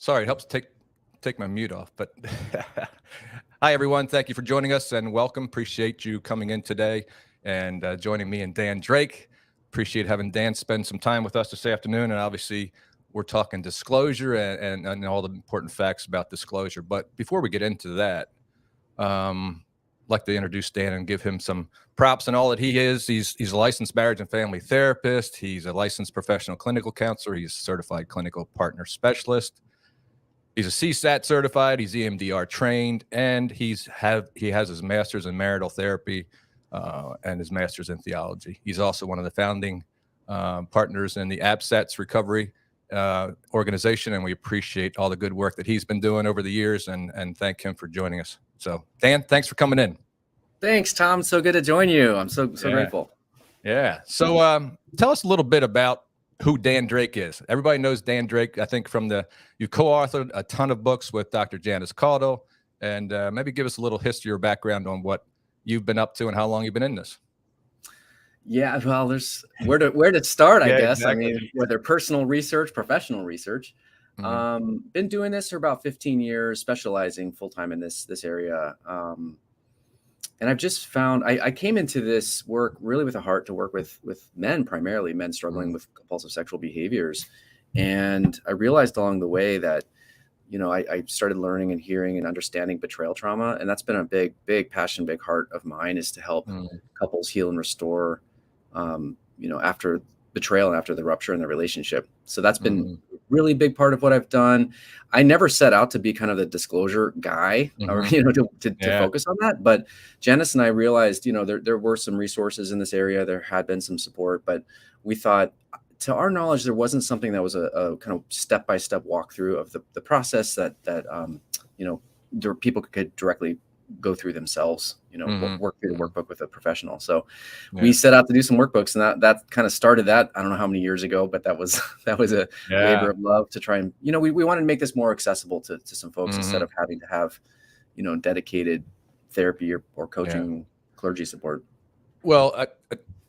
Sorry, it helps take my mute off. But hi, everyone. Thank you for joining us and welcome. Appreciate you coming in today and joining me and Dan Drake. Appreciate having Dan spend some time with us this afternoon. And obviously, we're talking disclosure and all the important facts about disclosure. But before we get into that, I'd like to introduce Dan and give him some props and all that he is. He's a licensed marriage and family therapist. He's a licensed professional clinical counselor. He's a certified clinical partner specialist. He's a CSAT certified. He's EMDR trained, and he has his master's in marital therapy and his master's in theology. He's also one of the founding partners in the ABSATS recovery organization, and we appreciate all the good work that he's been doing over the years, and thank him for joining us. So, Dan, thanks for coming in. Thanks, Tom. So good to join you. I'm so grateful. Yeah. So, tell us a little bit about who Dan Drake is. Everybody knows Dan Drake, I think, you co-authored a ton of books with Dr. Janice Caudill, and maybe give us a little history or background on what you've been up to and how long you've been in this. Yeah, well, there's where to start, I guess. Exactly. I mean, whether personal research, professional research. Been doing this for about 15 years, specializing full-time in this area. And I've just found I came into this work really with a heart to work with men, primarily men struggling with compulsive sexual behaviors. And I realized along the way that, I started learning and hearing and understanding betrayal trauma. And that's been a big passion, big heart of mine, is to help couples heal and restore, after betrayal and after the rupture in the relationship. So that's been a really big part of what I've done. I never set out to be kind of the disclosure guy or, to focus on that. But Janice and I realized, there were some resources in this area. There had been some support, but we thought, to our knowledge, there wasn't something that was a kind of step-by-step walkthrough of the process that people could directly go through themselves, work through the workbook with a professional. So we set out to do some workbooks, and that kind of started that. I don't know how many years ago, but that was a labor of love to try and, we wanted to make this more accessible to some folks instead of having to have, dedicated therapy or coaching clergy support. Well,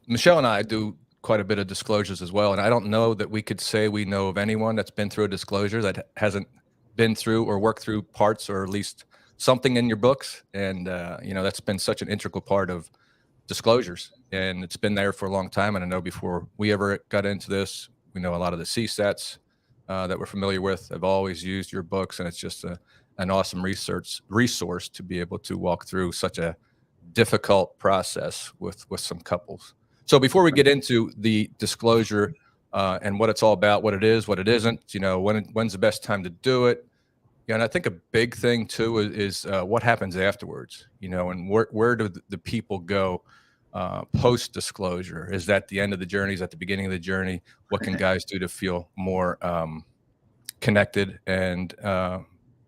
Michelle and I do quite a bit of disclosures as well. And I don't know that we could say we know of anyone that's been through a disclosure that hasn't been through or worked through parts, or at least something in your books. And, that's been such an integral part of disclosures, and it's been there for a long time. And I know before we ever got into this, we know a lot of the CSATs that we're familiar with have always used your books. And it's just an awesome resource to be able to walk through such a difficult process with some couples. So before we get into the disclosure and what it's all about, what it is, what it isn't, when's the best time to do it? Yeah, and I think a big thing too is what happens afterwards, and where do the people go post disclosure? Is that the end of the journey? Is that the beginning of the journey? What can guys do to feel more connected and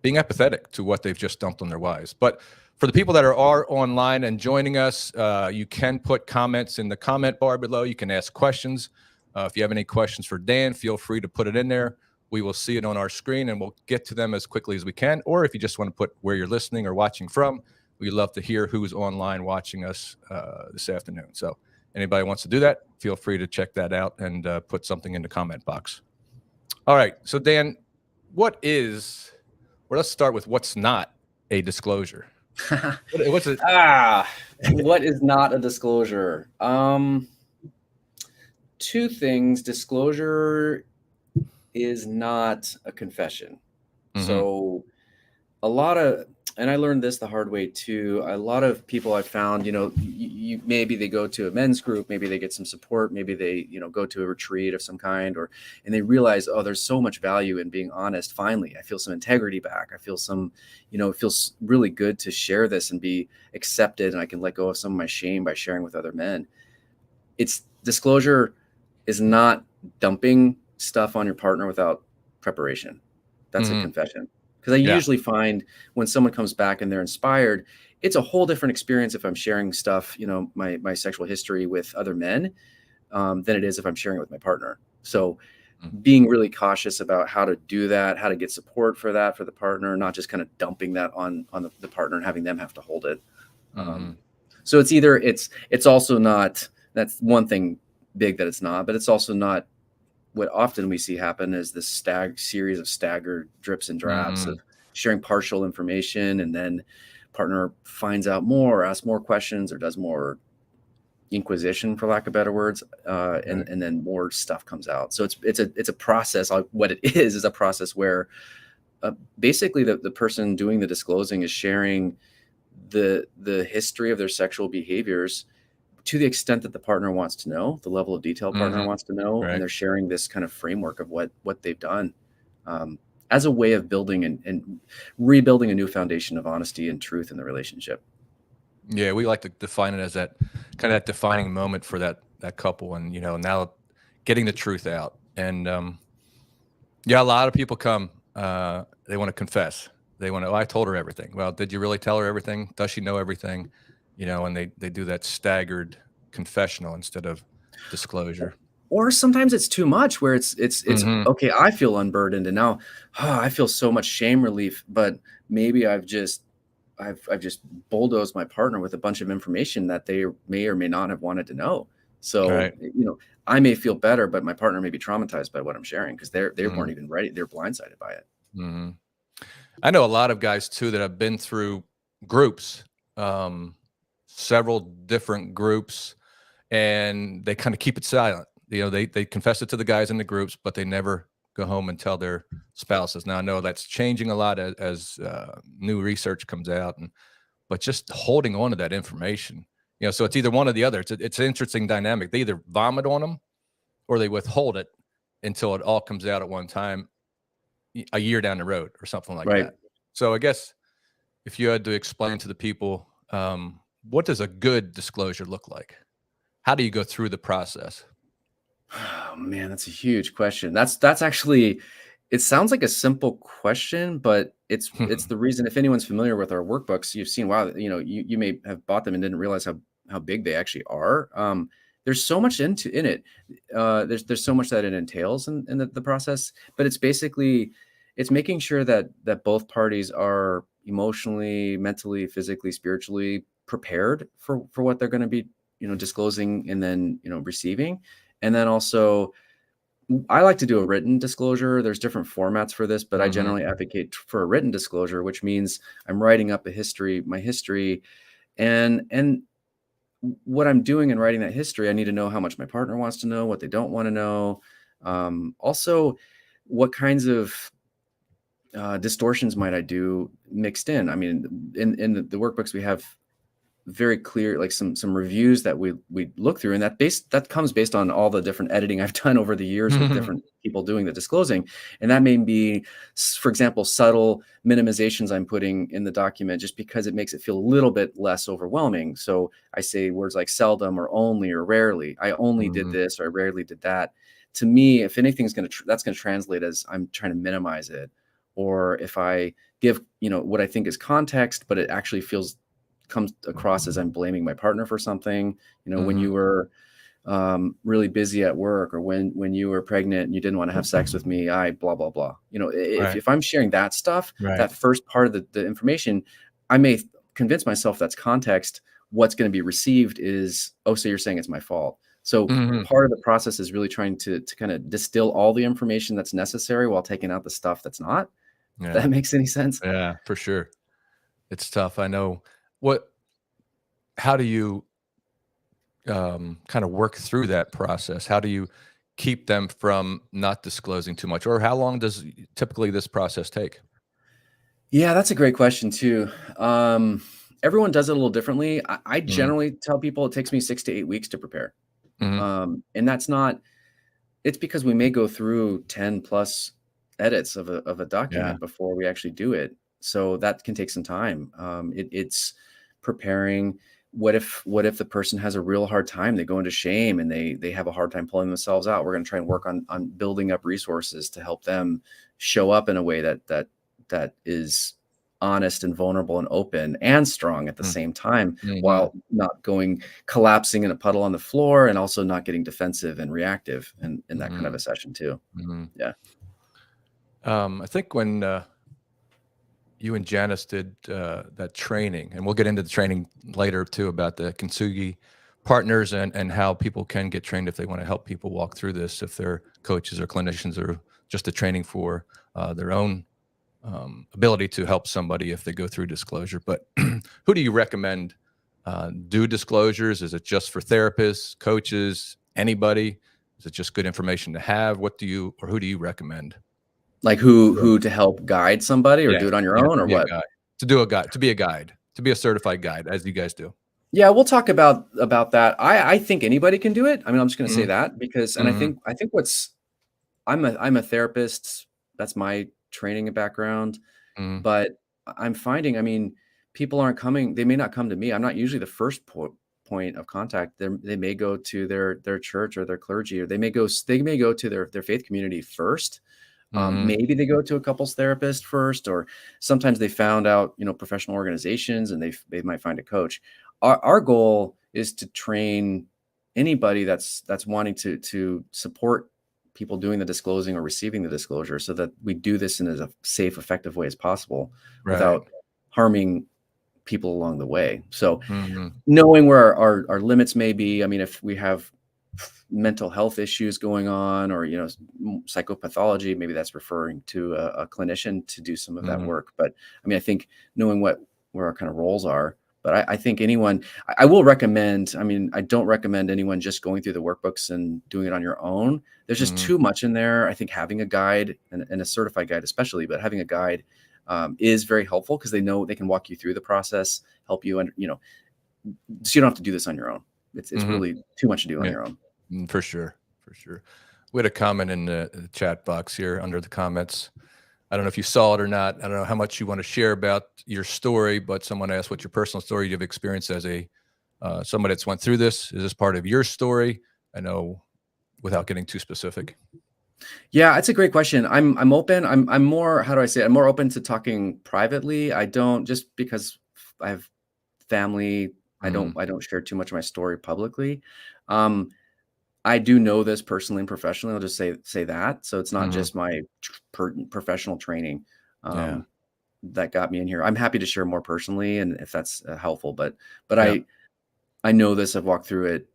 being empathetic to what they've just dumped on their wives? But for the people that are online and joining us, you can put comments in the comment bar below. You can ask questions. If you have any questions for Dan, feel free to put it in there. We will see it on our screen and we'll get to them as quickly as we can. Or if you just want to put where you're listening or watching from, we'd love to hear who's online watching us this afternoon. So anybody wants to do that, feel free to check that out and put something in the comment box. All right. So Dan, let's start with what's not a disclosure. What's it? What is not a disclosure? Two things. Disclosure is not a confession. So and I learned this the hard way too. A lot of people I've found, maybe they go to a men's group, maybe they get some support, maybe they, go to a retreat of some kind, and they realize, oh, there's so much value in being honest. Finally, I feel some integrity back. I feel it feels really good to share this and be accepted. And I can let go of some of my shame by sharing with other men. Disclosure is not dumping stuff on your partner without preparation. That's a confession. Because I usually find when someone comes back and they're inspired, it's a whole different experience if I'm sharing stuff, my sexual history with other men, than it is if I'm sharing it with my partner. So being really cautious about how to do that, how to get support for that for the partner, not just kind of dumping that on the partner and having them have to hold it. So it's also not, that's one thing big that it's not, but it's also not what often we see happen is this series of staggered drips and drabs Mm, of sharing partial information, and then partner finds out more, asks more questions, or does more inquisition, for lack of better words, right. and then more stuff comes out. So it's a process. What it is a process where basically the person doing the disclosing is sharing the history of their sexual behaviors to the extent that the partner wants to know, the level of detail partner Hmm. wants to know, and Right. they're sharing this kind of framework of what they've done, as a way of building and rebuilding a new foundation of honesty and truth in the relationship. Yeah, we like to define it as that kind of that defining moment for that couple, and now getting the truth out. And yeah, a lot of people come. They want to confess. They want to. Oh, I told her everything. Well, did you really tell her everything? Does she know everything? And they do that staggered confessional instead of disclosure. Or sometimes it's too much, where it's Hmm. okay. I feel unburdened, and now I feel so much shame relief. But maybe I've just bulldozed my partner with a bunch of information that they may or may not have wanted to know. So, Right. I may feel better, but my partner may be traumatized by what I'm sharing because they Hmm. weren't even ready. They're blindsided by it. Hmm. I know a lot of guys too that have been through groups, um, several different groups, and they kind of keep it silent. They confess it to the guys in the groups, but they never go home and tell their spouses. Now I know that's changing a lot as new research comes out, but just holding on to that information, so it's either one or the other. It's an interesting dynamic. They either vomit on them or they withhold it until it all comes out at one time, a year down the road or something like Right. that. So I guess if you had to explain to the people, what does a good disclosure look like? How do you go through the process? Oh man, that's a huge question. That's actually, it sounds like a simple question, but it's the reason. If anyone's familiar with our workbooks, you've seen, wow, you may have bought them and didn't realize how big they actually are. There's so much in it. There's so much that it entails in the process, but it's making sure that both parties are emotionally, mentally, physically, spiritually prepared for what they're going to be, disclosing and then, receiving. And then also, I like to do a written disclosure. There's different formats for this, but I Mhm. generally advocate for a written disclosure, which means I'm writing up my history, and what I'm doing in writing that history. I need to know how much my partner wants to know, what they don't want to know. Also, what kinds of distortions might I do mixed in? I mean, in the workbooks we have very clear, like some reviews that we look through, and that comes based on all the different editing I've done over the years with different people doing the disclosing. And that may be, for example, subtle minimizations I'm putting in the document just because it makes it feel a little bit less overwhelming. So I say words like seldom or only or rarely. I only did Mhm. this or I rarely did that. To me, if anything's that's going to translate as I'm trying to minimize it. Or if I give, what I think is context, but it actually comes across as I'm blaming my partner for something. When Mhm. you were really busy at work, or when you were pregnant and you didn't want to have sex with me, I blah blah blah. If Right. if I'm sharing that stuff, Right. that first part of the information, I may convince myself that's context. What's going to be received is, oh, so you're saying it's my fault. So Mhm. part of the process is really trying to kind of distill all the information that's necessary while taking out the stuff that's not. If Yeah. that makes any sense. Yeah, for sure. It's tough. I know. What How do you, kinda work through that process? How do you keep them from not disclosing too much? Or how long does typically this process take? Yeah, that's a great question too. Everyone does it a little differently. I Mhm. generally tell people it takes me 6 to 8 weeks to prepare. Mhm. And that's not, it's because we may go through 10 plus edits of a Yeah. document before we actually do it. So that can take some time. It's preparing. What if the person has a real hard time? They go into shame and they have a hard time pulling themselves out. We're going to try and work on building up resources to help them show up in a way that is honest and vulnerable and open and strong at the Mm. same time, Mhm. while not collapsing in a puddle on the floor, and also not getting defensive and reactive in that kind of a Mhm. session too. Mhm. Yeah. I think when, you and Janice did, that training, and we'll get into the training later too about the Kintsugi partners and how people can get trained if they want to help people walk through this, if they're coaches or clinicians or just a training for their own ability to help somebody if they go through disclosure. But who do you recommend do disclosures? Is it just for therapists, coaches, anybody? Is it just good information to have? Who do you recommend? Like who to help guide somebody, or do it on your own, or what? To do a guide, to be a guide, to be a certified guide, as you guys do. Yeah, we'll talk about that. I think anybody can do it. I mean, I'm just going to say that because, and I think I'm a therapist. That's my training and background. But I'm finding, I mean, people aren't coming. They may not come to me. I'm not usually the first point of contact. They may go to their church or their clergy, or they may go to their faith community first. Maybe they go to a couples therapist first, or sometimes they found out, professional organizations, and they might find a coach. Our goal is to train anybody that's wanting to support people doing the disclosing or receiving the disclosure, so that we do this in as a safe, effective way as possible, without harming people along the way. So knowing where our limits may be. I mean, if we have mental health issues going on, or psychopathology, maybe that's referring to a clinician to do some of that work. But I mean, I think knowing where our kind of roles are. But I think anyone, I will recommend, I mean, I don't recommend anyone just going through the workbooks and doing it on your own. There's just too much in there. I think having a guide, and a certified guide especially, but having a guide is very helpful, because they know they can walk you through the process, help you, and so you don't have to do this on your own. It's really too much to do on your own. For sure. We had a comment in the chat box here under the comments. I don't know if you saw it or not. I don't know how much you want to share about your story, but someone asked what's your personal story you've experienced as somebody that's went through this. Is this part of your story? I know, without getting too specific. Yeah, it's a great question. I'm open. I'm more, how do I say it? I'm more open to talking privately. I don't, just because I have family, I don't share too much of my story publicly. I do know this personally and professionally. I'll just say that. So it's not just my professional training that got me in here. I'm happy to share more personally, and if that's helpful. But I know this. I've walked through it,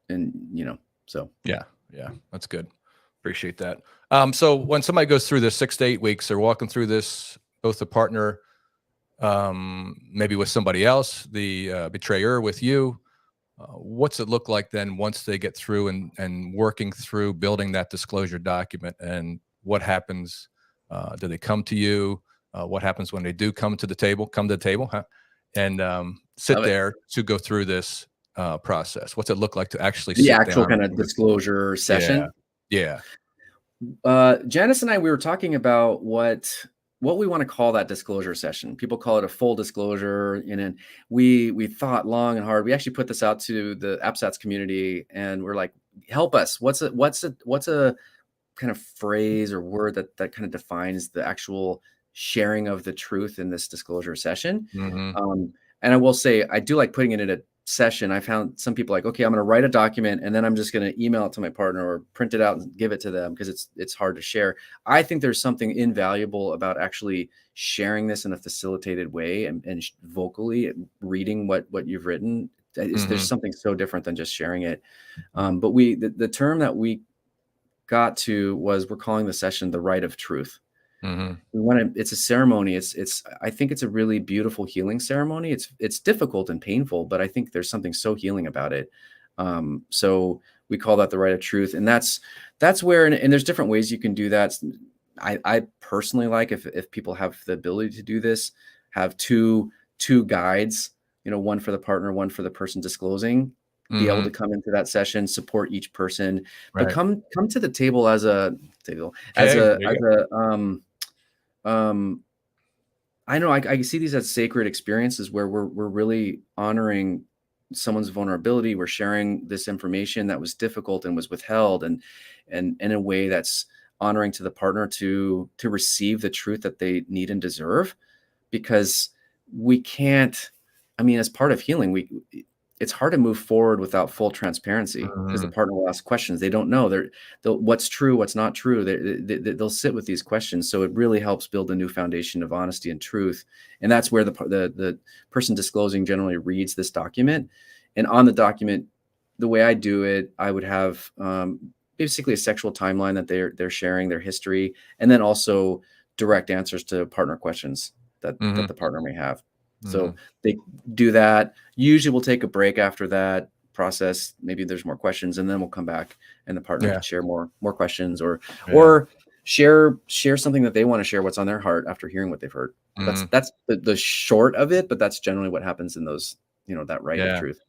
and so yeah, that's good. Appreciate that. So when somebody goes through this 6 to 8 weeks, they're walking through this, both the partner, maybe with somebody else, the betrayer with you. What's it look like then once they get through and working through building that disclosure document, and what happens? Do they come to you? What happens when they do come to the table, and sit there to go through this process? What's it look like to actually the sit actual down kind of disclosure session? Yeah. Janice and I, we were talking about what we want to call that disclosure session. People call it a full disclosure. And we thought long and hard. We actually put this out to the AppSats community, and we're like, help us. What's a kind of phrase or word that kind of defines the actual sharing of the truth in this disclosure session? And I will say, I do like putting it in a session. I found some people like, okay, I'm going to write a document, and then I'm just going to email it to my partner or print it out and give it to them, because it's hard to share. I think there's something invaluable about actually sharing this in a facilitated way, and vocally reading what you've written. There's something so different than just sharing it. But the term that we got to was, we're calling the session the Right of Truth. It's a ceremony. I think it's a really beautiful healing ceremony. It's difficult and painful, but I think there's something so healing about it. So we call that the Right of Truth. And that's where, and there's different ways you can do that. I personally like, if people have the ability to do this, have two guides, one for the partner, one for the person disclosing, be able to come into that session, support each person, but come to the table as a I know I see these as sacred experiences, where we're really honoring someone's vulnerability. We're sharing this information that was difficult and was withheld, and in a way that's honoring to the partner to receive the truth that they need and deserve. Because we can't, I mean, as part of healing, it's hard to move forward without full transparency, because the partner will ask questions. They don't know what's true, what's not true. They'll sit with these questions. So it really helps build a new foundation of honesty and truth. And that's where the person disclosing generally reads this document. And on the document, the way I do it, I would have basically a sexual timeline that they're sharing their history, and then also direct answers to partner questions that the partner may have. So they do that. Usually we'll take a break after that process. Maybe there's more questions, and then we'll come back and the partner can share more questions or share something that they want to share, what's on their heart after hearing what they've heard. That's the short of it, but that's generally what happens in those, that right of truth.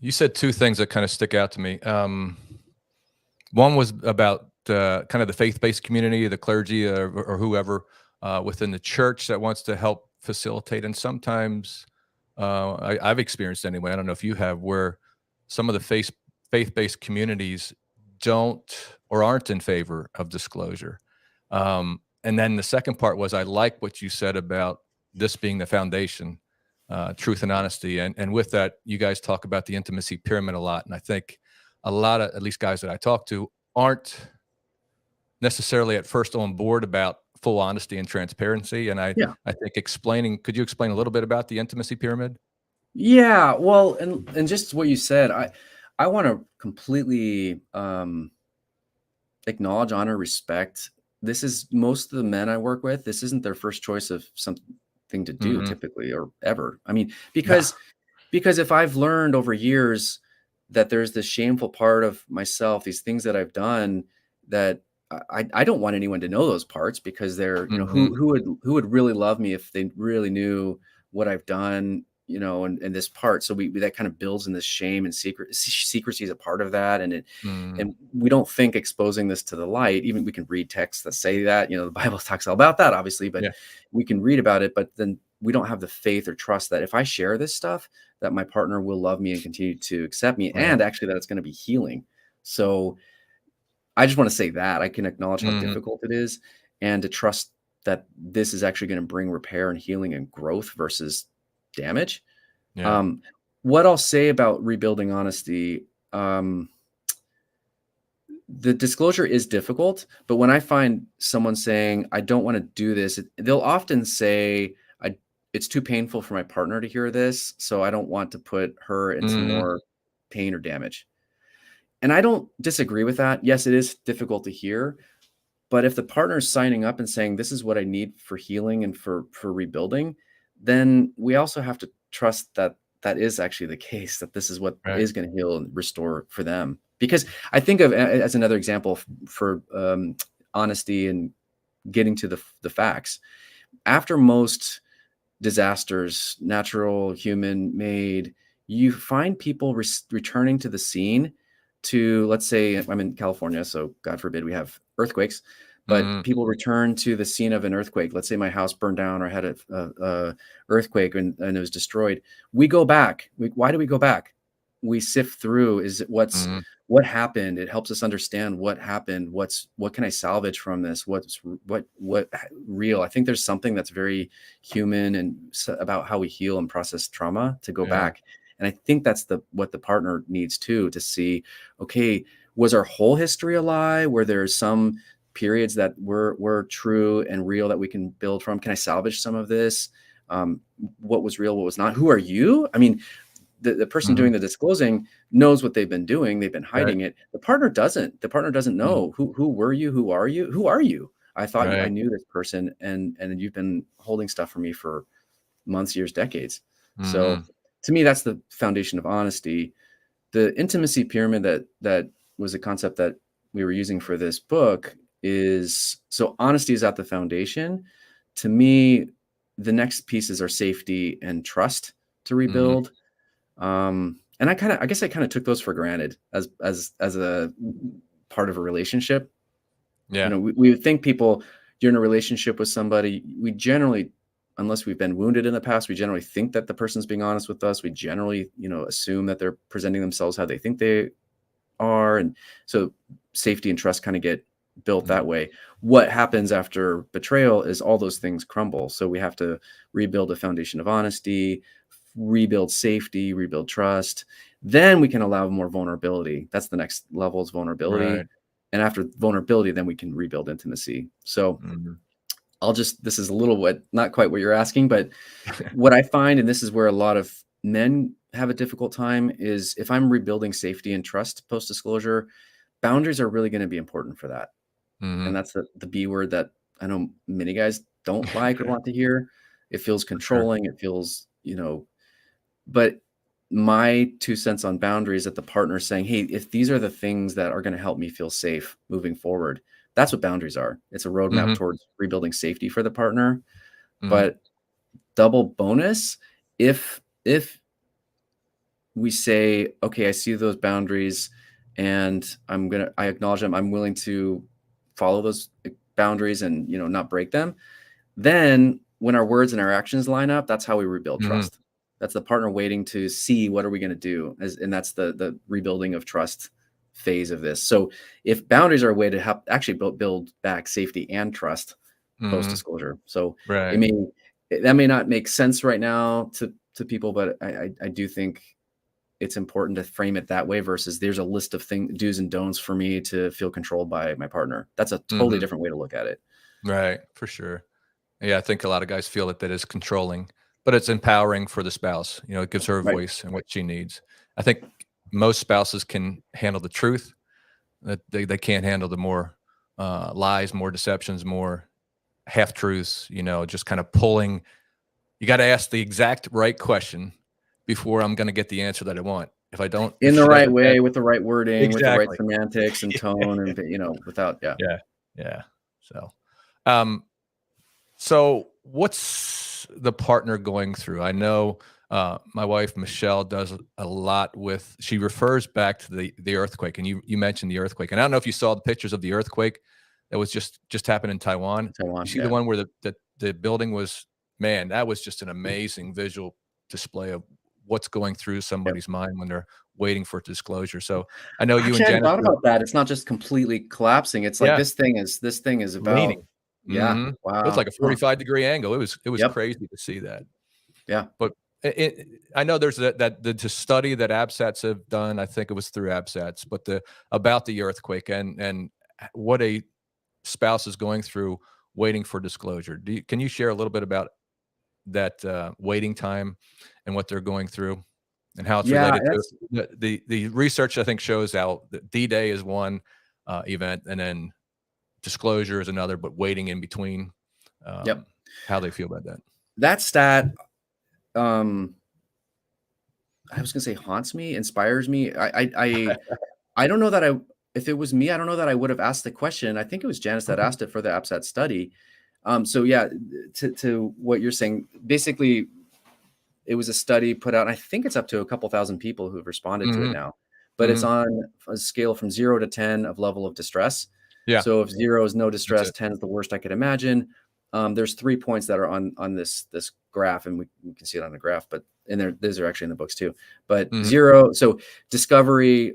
You said two things that kind of stick out to me. One was about kind of the faith-based community, the clergy or whoever within the church that wants to help facilitate. And sometimes I've experienced anyway, I don't know if you have, where some of the faith-based communities don't or aren't in favor of disclosure. And then the second part was, I like what you said about this being the foundation, truth and honesty. And with that, you guys talk about the intimacy pyramid a lot. And I think a lot of, at least guys that I talk to, aren't necessarily at first on board about full honesty and transparency. And I think could you explain a little bit about the intimacy pyramid? Yeah, well, and just what you said, I want to completely acknowledge, honor, respect. This is most of the men I work with. This isn't their first choice of something to do typically or ever. I mean, because if I've learned over years that there's this shameful part of myself, these things that I've done that I don't want anyone to know those parts, because they're, who would really love me if they really knew what I've done, and this part. So that kind of builds in this shame, and secrecy is a part of that. And and we don't think exposing this to the light, even we can read texts that say that, the Bible talks all about that, obviously, but we can read about it, but then we don't have the faith or trust that if I share this stuff, that my partner will love me and continue to accept me, and actually that it's going to be healing. So I just want to say that I can acknowledge how difficult it is, and to trust that this is actually going to bring repair and healing and growth versus damage. What I'll say about rebuilding honesty, the disclosure is difficult, but when I find someone saying, I don't want to do this, they'll often say, it's too painful for my partner to hear this, so I don't want to put her into more pain or damage. And I don't disagree with that. Yes, it is difficult to hear, but if the partner is signing up and saying, this is what I need for healing and for rebuilding, then we also have to trust that that is actually the case, that this is what is going to heal and restore for them. Because I think of, as another example for honesty and getting to the facts, after most disasters, natural, human made, you find people returning to the scene to, let's say, I'm in California, so God forbid we have earthquakes, but people return to the scene of an earthquake. Let's say my house burned down, or I had a earthquake and it was destroyed. We go back. Why do we go back? We sift through, what happened? It helps us understand what happened. What can I salvage from this? What real? I think there's something that's very human and about how we heal and process trauma, to go back. And I think that's what the partner needs too, to see, okay, was our whole history a lie? Were there some periods that were true and real that we can build from? Can I salvage some of this? What was real? What was not? Who are you? I mean, the person doing the disclosing knows what they've been doing. They've been hiding it. The partner doesn't. The partner doesn't know who were you? Who are you? Who are you? I thought I knew this person, and you've been holding stuff from me for months, years, decades. So to me, that's the foundation of honesty. The intimacy pyramid that was a concept that we were using for this book is, so honesty is at the foundation. To me, the next pieces are safety and trust to rebuild. And I guess I kind of took those for granted as a part of a relationship. We would think you're in a relationship with somebody, we generally, unless we've been wounded in the past, we generally think that the person's being honest with us. We generally, assume that they're presenting themselves how they think they are. And so safety and trust kind of get built that way. What happens after betrayal is all those things crumble. So we have to rebuild a foundation of honesty, rebuild safety, rebuild trust. Then we can allow more vulnerability. That's the next level, is vulnerability. And after vulnerability, then we can rebuild intimacy. So this is a little not quite what you're asking, but what I find, and this is where a lot of men have a difficult time is if I'm rebuilding safety and trust post-disclosure, boundaries are really going to be important for that. And that's the B word that I know many guys don't like or want to hear. It feels controlling. It feels, but my 2 cents on boundaries at the partner saying, hey, if these are the things that are going to help me feel safe moving forward, that's what boundaries are. It's a roadmap towards rebuilding safety for the partner. But double bonus, if we say, okay, I see those boundaries and I acknowledge them. I'm willing to follow those boundaries and, not break them. Then when our words and our actions line up, that's how we rebuild trust. That's the partner waiting to see what are we going to do. And that's the rebuilding of trust phase of this. So if boundaries are a way to help actually build back safety and trust post-disclosure. So that may not make sense right now to people, but I do think it's important to frame it that way versus there's a list of do's and don'ts for me to feel controlled by my partner. That's a totally different way to look at it. Right. For sure. Yeah. I think a lot of guys feel that is controlling, but it's empowering for the spouse. It gives her a voice and what she needs. I think most spouses can handle the truth. That they can't handle the more lies, more deceptions, more half truths, just kind of pulling. You got to ask the exact right question before I'm going to get the answer that I want. If I don't, in the right way, with the right wording, with the right semantics and tone, and without, yeah. So what's the partner going through? I know my wife Michelle does a lot with. She refers back to the earthquake, and you mentioned the earthquake, and I don't know if you saw the pictures of the earthquake that was just happened in Taiwan. You see the one where the building was. Man, that was just an amazing visual display of what's going through somebody's mind when they're waiting for disclosure. So I know you and Janice thought about that. It's not just completely collapsing. It's like this thing is about leaning. Wow. It was like a 45-degree angle. It was crazy to see that. Yeah. But I know there's the study that ABSATs have done. I think it was through ABSATs, but about the earthquake and what a spouse is going through waiting for disclosure. Can you share a little bit about that waiting time and what they're going through and how it's related to the research? I think shows how the D-Day is one event and then disclosure is another, but waiting in between. How they feel about that. That stat, I was gonna say haunts me, inspires me. I don't know that if it was me, I don't know that I would have asked the question. I think it was Janice that asked it for the ABSAT study. So yeah, to what you're saying, basically, it was a study put out. I think it's up to a couple thousand people who've responded to it now, but it's on a scale from 0 to 10 of level of distress. Yeah. So if 0 is no distress, 10 is the worst I could imagine. There's 3 points that are on this graph, and we can see it on the graph, but these are actually in the books too. But 0, so discovery,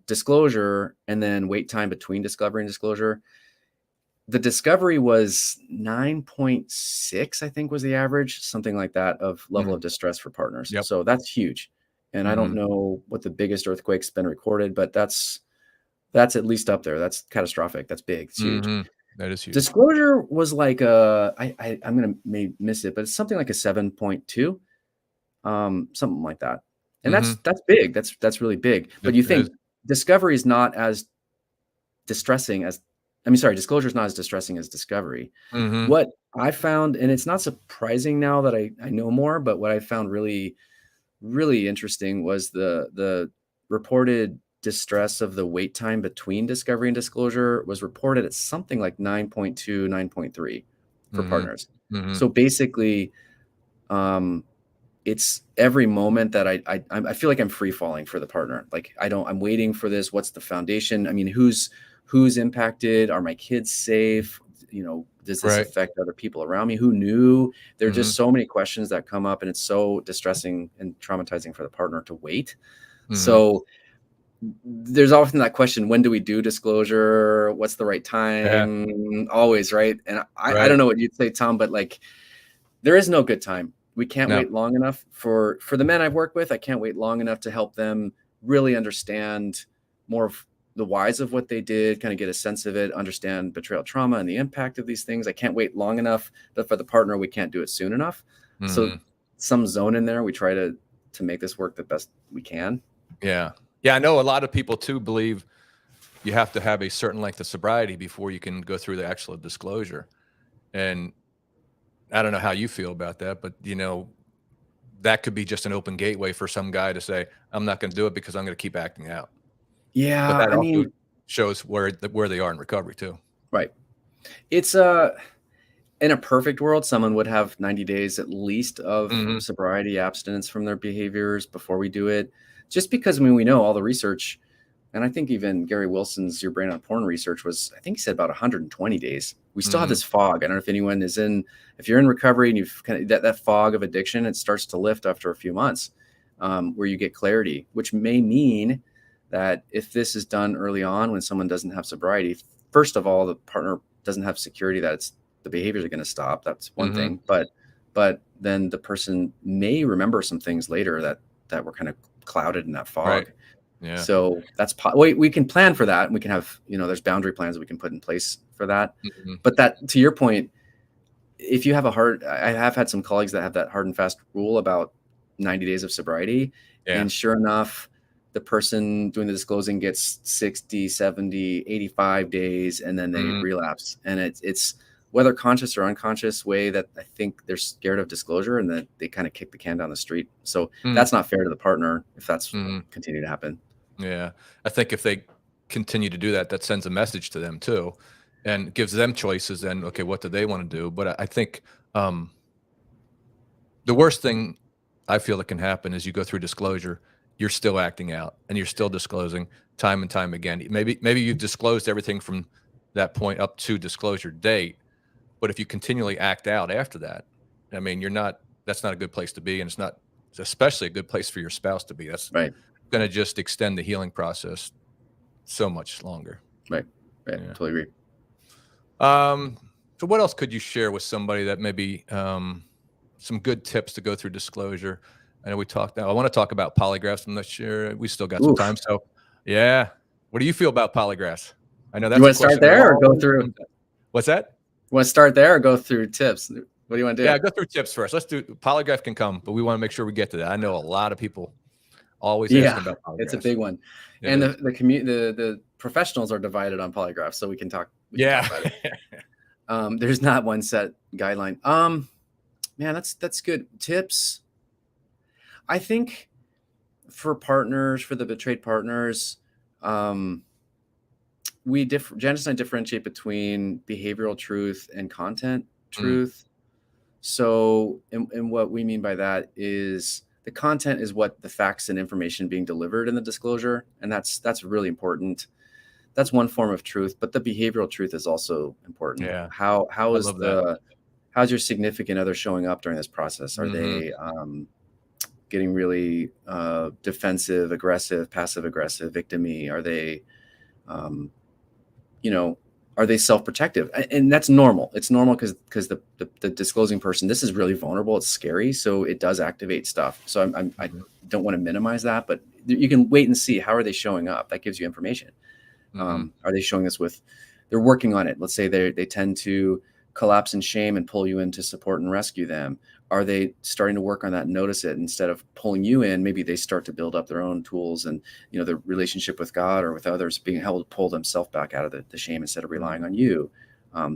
disclosure, and then wait time between discovery and disclosure. The discovery was 9.6, I think was the average, something like that, of level of distress for partners. So that's huge. And I don't know what the biggest earthquake's been recorded, but that's at least up there. That's catastrophic. That's big. It's huge. That is huge. Disclosure was like I'm going to miss it, but it's something like a 7.2, something like that. And that's big. That's really big. But you think discovery is not as distressing as, disclosure is not as distressing as discovery. What I found, and it's not surprising now that I know more, but what I found really, really interesting was the reported distress of the wait time between discovery and disclosure was reported at something like 9.2, 9.3 for partners. So basically, it's every moment that I feel like I'm free falling for the partner. Like I'm waiting for this. What's the foundation? I mean, who's impacted? Are my kids safe? Does this affect other people around me? Who knew? There are just so many questions that come up, and it's so distressing and traumatizing for the partner to wait. So there's often that question, when do we do disclosure? What's the right time? Always, right? And I don't know what you'd say, Tom, but like, there is no good time. We can't wait long enough for the men I've worked with. I can't wait long enough to help them really understand more of the whys of what they did, kind of get a sense of it, understand betrayal trauma and the impact of these things. I can't wait long enough, but for the partner, we can't do it soon enough. So some zone in there, we try to to make this work the best we can. Yeah. Yeah. I know a lot of people too believe you have to have a certain length of sobriety before you can go through the actual disclosure. And I don't know how you feel about that, but that could be just an open gateway for some guy to say, I'm not going to do it because I'm going to keep acting out. Yeah. But that I also mean, shows where they are in recovery too. right. It's in a perfect world, someone would have 90 days at least of sobriety, abstinence from their behaviors before we do it. Just because, I mean, we know all the research, and I think even Gary Wilson's Your Brain on Porn research was, I think he said about 120 days. We still have this fog. I don't know if anyone is if you're in recovery and you've kind of that fog of addiction, it starts to lift after a few months, where you get clarity, which may mean that if this is done early on when someone doesn't have sobriety, first of all, the partner doesn't have security that the behaviors are going to stop. That's one thing. But then the person may remember some things later that were kind of clouded in that fog. Right. Yeah. So that's we can plan for that. And we can have, there's boundary plans that we can put in place for that. But that, to your point, if you have I have had some colleagues that have that hard and fast rule about 90 days of sobriety. Yeah. And sure enough, the person doing the disclosing gets 60, 70, 85 days, and then they relapse. And it's whether conscious or unconscious way that I think they're scared of disclosure and that they kind of kick the can down the street. So that's not fair to the partner if that's continue to happen. Yeah. I think if they continue to do that, that sends a message to them too, and gives them choices. And okay, what do they want to do? But I think the worst thing I feel that can happen is you go through disclosure, you're still acting out and you're still disclosing time and time again. Maybe you've disclosed everything from that point up to disclosure date, but if you continually act out after that, I mean, that's not a good place to be. And it's especially a good place for your spouse to be. That's right. Going to just extend the healing process so much longer. Right. Yeah. Totally agree. So what else could you share with somebody that maybe some good tips to go through disclosure? I know we talked now. I want to talk about polygraphs. I'm not sure. We still got some time. So yeah. What do you feel about polygraphs? I know that's you want to start there or go through? What's that? You want to start there or go through tips? What do you want to do? Yeah, go through tips first. Let's do polygraph can come, but we want to make sure we get to that. I know a lot of people always asking about polygraphs. It's a big one. And the professionals are divided on polygraphs, so we can talk. Talk about it. There's not one set guideline. Man, that's good. Tips. I think for the betrayed partners, Janice and I differentiate between behavioral truth and content truth. So, and what we mean by that is the content is what the facts and information being delivered in the disclosure. And that's really important. That's one form of truth, but the behavioral truth is also important. Yeah. How's your significant other showing up during this process? Are they getting really defensive, aggressive, passive aggressive, victim-y? Are they, are they self-protective? And that's normal. It's normal because the disclosing person, this is really vulnerable. It's scary. So it does activate stuff. So I don't want to minimize that, but you can wait and see, how are they showing up? That gives you information. Are they showing this they're working on it? Let's say they tend to collapse in shame and pull you in to support and rescue them. Are they starting to work on that and notice it? Instead of pulling you in, maybe they start to build up their own tools and, their relationship with God or with others, being able to pull themselves back out of the shame instead of relying on you.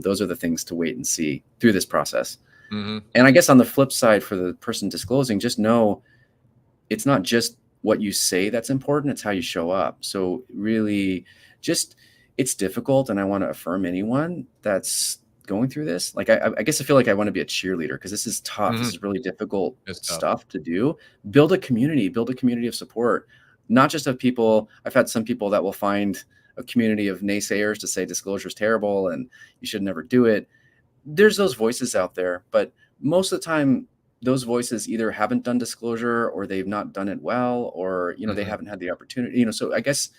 Those are the things to wait and see through this process. And I guess on the flip side, for the person disclosing, just know it's not just what you say that's important, it's how you show up. So really it's difficult. And I want to affirm anyone that's going through this. Like, I guess I feel like I want to be a cheerleader because this is tough. This is really difficult stuff to do. Build a community of support, not just of people. I've had some people that will find a community of naysayers to say disclosure is terrible and you should never do it. There's those voices out there, but most of the time those voices either haven't done disclosure or they've not done it well, or, they haven't had the opportunity, so I guess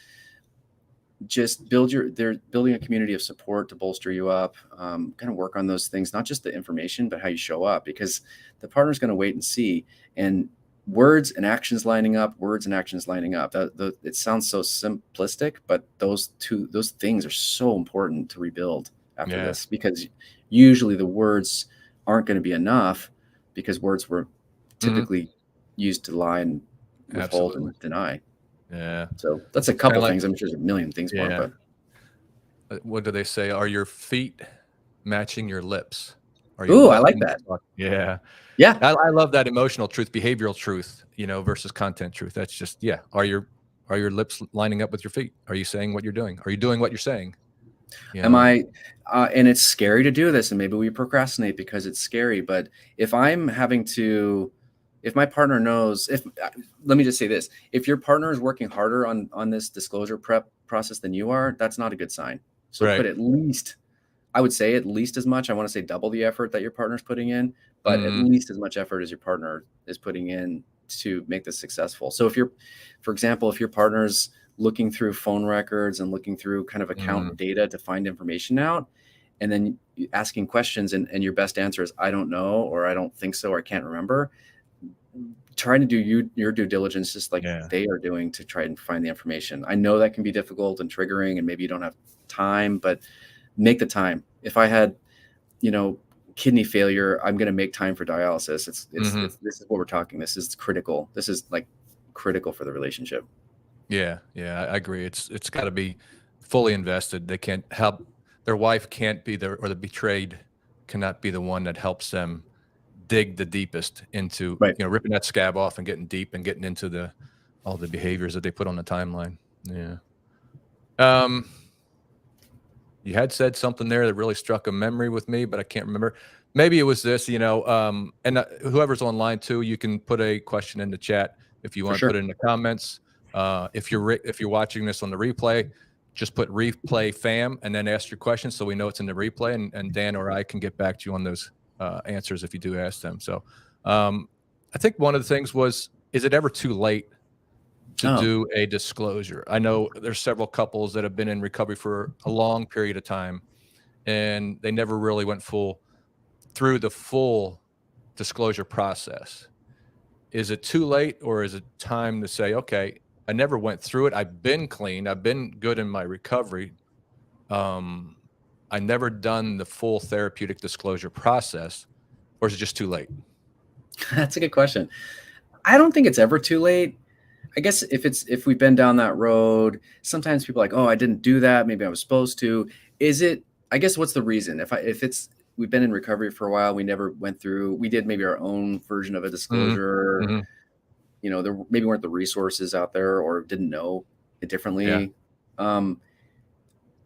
just they're building a community of support to bolster you up, kind of work on those things, not just the information, but how you show up, because the partner's going to wait and see, and words and actions lining up. It sounds so simplistic, but those things are so important to rebuild after this, because usually the words aren't going to be enough, because words were typically used to lie and withhold Absolutely. and deny. Yeah. So that's a Kinda couple like, things. I'm sure there's a million things more, yeah. but What do they say? Are your feet matching your lips? Are you ooh, I like walking the that. talk? Yeah. Yeah. I love that emotional truth, behavioral truth, versus content truth. That's just, yeah. Are your lips lining up with your feet? Are you saying what you're doing? Are you doing what you're saying? You Am know? I, and it's scary to do this, and maybe we procrastinate because it's scary. But if I'm having to, if my partner knows, let me just say this: if your partner is working harder on this disclosure prep process than you are, that's not a good sign. So Right. put at least, I would say at least as much. I want to say double the effort that your partner's putting in, but at Mhm. least as much effort as your partner is putting in to make this successful. So if you're, for example, if your partner's looking through phone records and looking through kind of account Mhm. data to find information out, and then asking questions, and your best answer is, I don't know, or I don't think so, or I can't remember, trying to do your due diligence just like Yeah. they are doing to try and find the information. I know that can be difficult and triggering, and maybe you don't have time, but make the time. If I had, kidney failure, I'm going to make time for dialysis. Mhm. This is what we're talking. This is critical. This is like critical for the relationship. Yeah. Yeah. I agree. It's got to be fully invested. They can't help. Their wife can't be or the betrayed cannot be the one that helps them dig the deepest into, Right. ripping that scab off and getting deep and getting into all the behaviors that they put on the timeline. Yeah. Um, you had said something there that really struck a memory with me, but I can't remember. Maybe it was this, and whoever's online too, you can put a question in the chat if you For want to put sure. it in the comments. If you're watching this on the replay, just put replay fam and then ask your question so we know it's in the replay, and Dan or I can get back to you on those answers if you do ask them. So I think one of the things was, is it ever too late to Oh, do a disclosure? I know there's several couples that have been in recovery for a long period of time, and they never really went through the full disclosure process. Is it too late, or is it time to say, okay, I never went through it. I've been clean. I've been good in my recovery. Um, I never done the full therapeutic disclosure process, or is it just too late? that's a good question. I don't think it's ever too late. I guess if we've been down that road, sometimes people are like, oh, I didn't do that. Maybe I was supposed to. Is it? I guess what's the reason? If it's we've been in recovery for a while, we never went through. We did maybe our own version of a Hmm. disclosure. Hmm. There maybe weren't the resources out there, or didn't know it Yeah. differently. Um,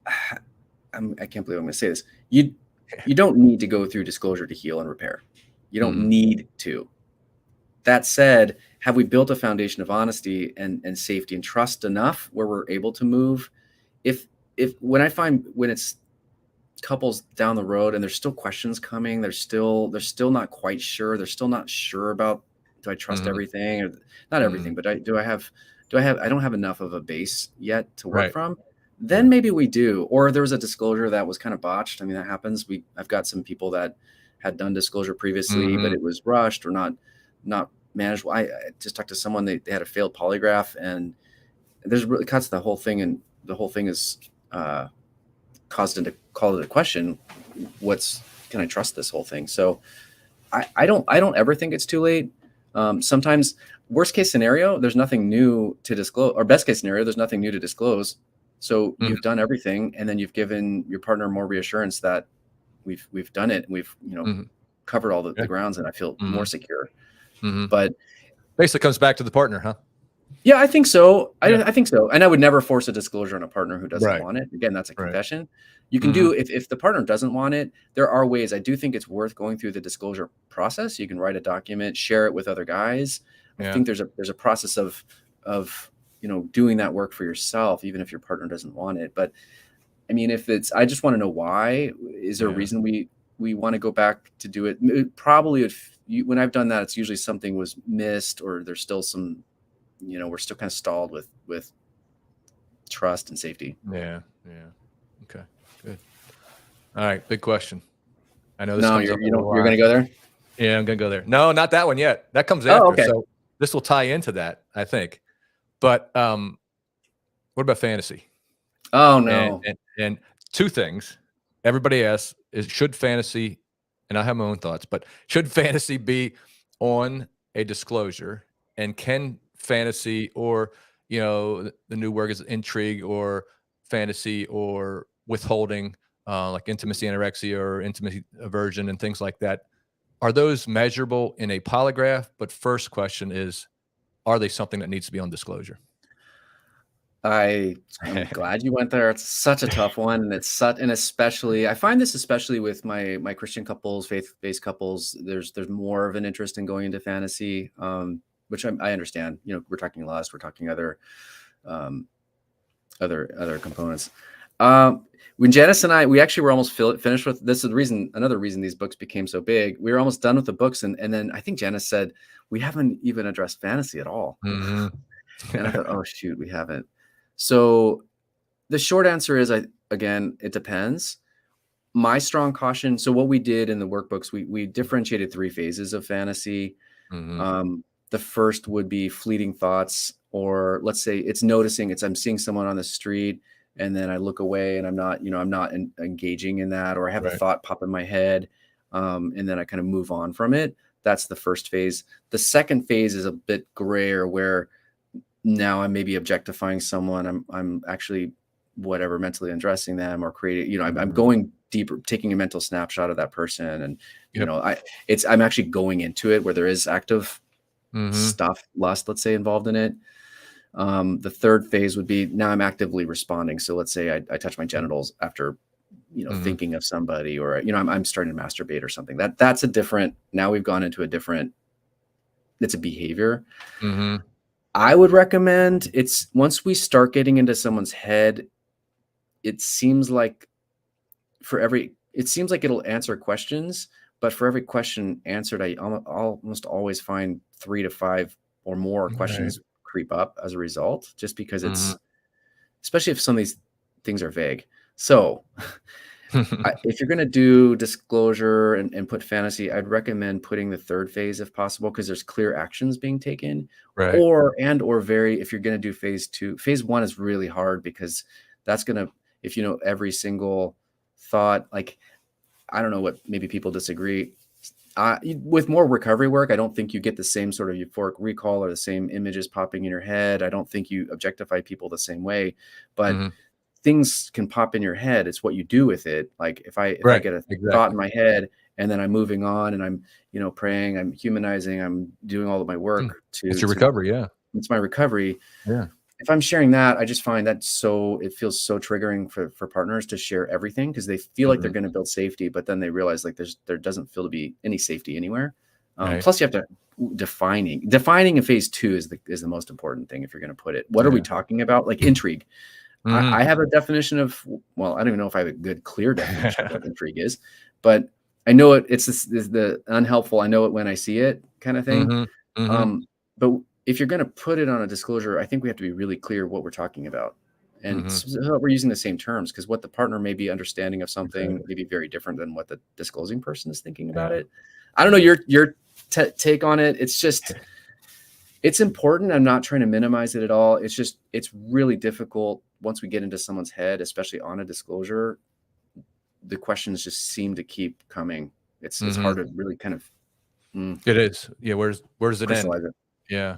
I can't believe I'm going to say this. You don't need to go through disclosure to heal and repair. You don't Hmm. need to. That said, have we built a foundation of honesty and safety and trust enough where we're able to move? If when I find when it's couples down the road and there's still questions coming, they're still not quite sure. They're still not sure about, do I trust Hmm. everything, or not Hmm. everything, but I don't have enough of a base yet to work Right. from. Yeah. Then maybe we do. Or there was a disclosure that was kind of botched. I mean, that happens. I've got some people that had done disclosure previously, but Hmm. it was rushed or not managed. I just talked to someone, they had a failed polygraph, and there's really cuts the whole thing, and the whole thing is caused them to call it a question. Can I trust this whole thing? So I don't ever think it's too late. Sometimes worst case scenario, there's nothing new to disclose, or best case scenario, there's nothing new to disclose. So Hmm. you've done everything, and then you've given your partner more reassurance that we've done it, and we've Hmm. covered all the Yeah. grounds, and I feel Hmm. more secure. Hmm. But Basically comes back to the partner, huh? yeah, I think so. Yeah. I think so. And I would never force a disclosure on a partner who doesn't Right. want it. Again, that's a Right. confession. You can Hmm. do, if the partner doesn't want it, there are ways. I do think it's worth going through the disclosure process. You can write a document, share it with other guys. I Yeah. think there's a process of doing that work for yourself, even if your partner doesn't want it. But I mean, I just want to know why. Is there a Yeah. reason we want to go back to do it? Probably when I've done that, it's usually something was missed, or there's still some, we're still kind of stalled with trust and safety. Yeah. Yeah. Okay. Good. All right. Big question. I know this No, comes up a you're lot. gonna go there. Yeah, I'm gonna go there. No, not that one yet. That comes Oh, after. okay. So this will tie into that, I think. But what about fantasy? Oh And no. and two things. Everybody asks is, should fantasy, and I have my own thoughts, but should fantasy be on a disclosure, and can fantasy, or, the new word is intrigue, or fantasy, or withholding, like intimacy anorexia or intimacy aversion and things like that. Are those measurable in a polygraph? But first question is, are they something that needs to be on disclosure? I'm glad you went there. It's such a tough one, and especially I find this especially with my Christian couples, faith-based couples. There's more of an interest in going into fantasy, which I understand. We're talking lust, we're talking other components. When Janice and we actually were almost finished with this. Is the reason, another reason these books became so big. We were almost done with the books, and then I think Janice said, we haven't even addressed fantasy at all. Mm-hmm. And I thought, oh shoot, we haven't. So the short answer is, again, it depends. My strong caution. So what we did in the workbooks, we differentiated 3 phases of fantasy. Mm-hmm. The first would be fleeting thoughts, or let's say it's noticing. I'm seeing someone on the street, and then I look away, and I'm not engaging in that, or I have a thought pop in my head, and then I kind of move on from it. That's the first phase. The second phase is a bit grayer, where now I'm maybe objectifying someone. I'm actually mentally undressing them, or creating, I'm going deeper, taking a mental snapshot of that person. And, I'm actually going into it where there is active stuff, lust, let's say, involved in it. The third phase would be, now I'm actively responding. So let's say I touch my genitals after, thinking of somebody, or, I'm starting to masturbate or something. That's a different, now we've gone into it's a behavior. Mm-hmm. I would recommend, once we start getting into someone's head, it seems like it'll answer questions, but for every question answered, I almost always find 3 to 5 or more questions creep up as a result, just because especially if some of these things are vague. So if you're going to do disclosure and put fantasy, I'd recommend putting the third phase if possible, because there's clear actions being taken. Right. Or if you're going to do phase 2, phase 1 is really hard, because that's going to, if every single thought, like, I don't know what, maybe people disagree. With more recovery work, I don't think you get the same sort of euphoric recall or the same images popping in your head. I don't think you objectify people the same way, but things can pop in your head. It's what you do with it. Like if I get a thought in my head, and then I'm moving on, and I'm, praying, I'm humanizing, I'm doing all of my work it's your recovery. Yeah. It's my recovery. Yeah. If I'm sharing that, I just find that it feels so triggering for partners to share everything, because they feel like they're going to build safety, but then they realize like there doesn't feel to be any safety anywhere. Plus you have to defining in phase 2 is the most important thing. If you're going to put it, what are we talking about? Like intrigue. I have a definition of, well, I don't even know if I have a good, clear definition of what intrigue is, but I know it's the unhelpful. I know it when I see it, kind of thing. But if you're going to put it on a disclosure, I think we have to be really clear what we're talking about. And so we're using the same terms, because what the partner may be understanding of something may be very different than what the disclosing person is thinking about it. I don't know your take on it. It's just, it's important. I'm not trying to minimize it at all. It's just, it's really difficult once we get into someone's head, especially on a disclosure. The questions just seem to keep coming. It's hard to really kind of. It is. Yeah. Where does it end? It. Yeah.